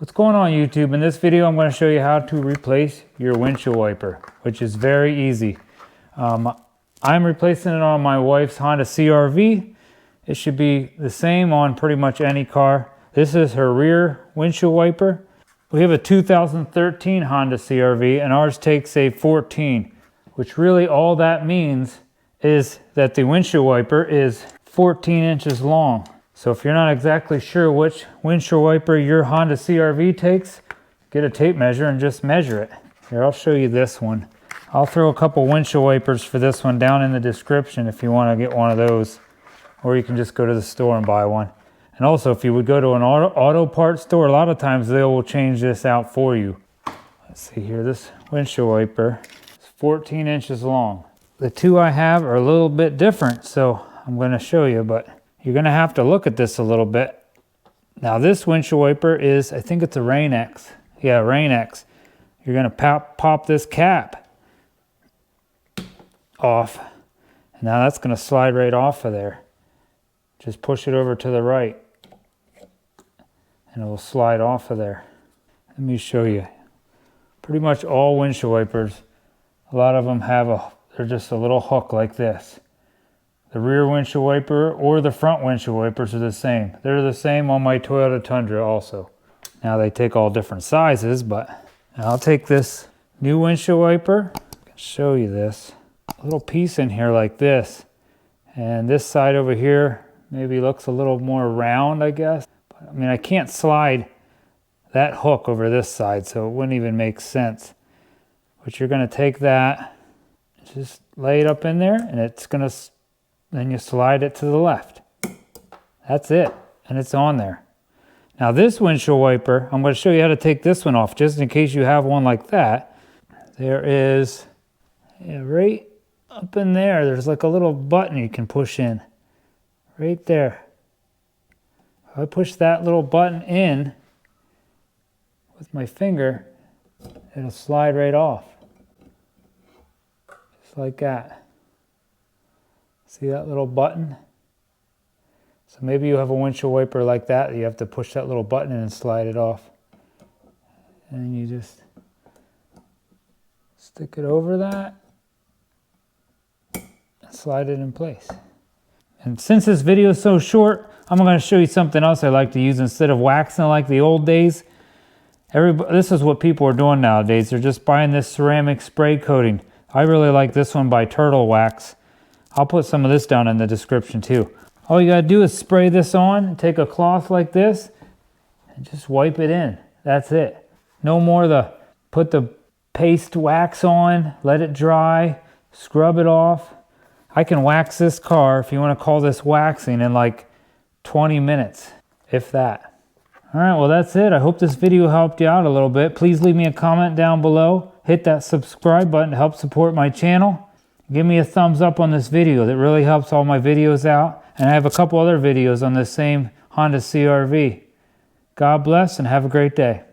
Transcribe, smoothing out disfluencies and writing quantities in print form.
What's going on YouTube? In this video I'm going to show you how to replace your windshield wiper, which is very easy. I'm replacing it on my wife's Honda CRV. It should be the same on pretty much any car. This is her rear windshield wiper. We have a 2013 Honda CRV and ours takes a 14, which really all that means is that the windshield wiper is 14 inches long. So if you're not exactly sure which windshield wiper your Honda CRV takes, get a tape measure and just measure it. Here, I'll show you this one. I'll throw a couple windshield wipers for this one down in the description if you want to get one of those, or you can just go to the store and buy one. And also, if you would go to an auto parts store, a lot of times they will change this out for you. Let's see here, this windshield wiper is 14 inches long. The two I have are a little bit different, so I'm going to show you, but you're going to have to look at this a little bit. Now this windshield wiper is, I think it's a Rain-X. Yeah, Rain-X. You're going to pop this cap off. And now that's going to slide right off of there. Just push it over to the right. And it will slide off of there. Let me show you. Pretty much all windshield wipers, a lot of them have they're just a little hook like this. The rear windshield wiper or the front windshield wipers are the same. They're the same on my Toyota Tundra also. Now they take all different sizes, but I'll take this new windshield wiper. I can show you this. A little piece in here like this. And this side over here maybe looks a little more round, I guess. But, I mean, I can't slide that hook over this side, so it wouldn't even make sense. But you're going to take that, just lay it up in there, and it's going to, then you slide it to the left. That's it, and it's on there. Now this windshield wiper, I'm going to show you how to take this one off, just in case you have one like that. There is, right up in there, there's like a little button you can push in. Right there. If I push that little button in with my finger, it'll slide right off. Just like that. See that little button? So maybe you have a windshield wiper like that. You have to push that little button in and slide it off. And you just stick it over that and slide it in place. And since this video is so short, I'm going to show you something else I like to use instead of waxing like the old days. This is what people are doing nowadays. They're just buying this ceramic spray coating. I really like this one by Turtle Wax. I'll put some of this down in the description too. All you gotta do is spray this on, take a cloth like this, and just wipe it in. That's it. No more put the paste wax on, let it dry, scrub it off. I can wax this car, if you wanna call this waxing, in like 20 minutes, if that. All right, well that's it. I hope this video helped you out a little bit. Please leave me a comment down below. Hit that subscribe button to help support my channel. Give me a thumbs up on this video. That really helps all my videos out. And I have a couple other videos on this same Honda CRV. God bless and have a great day.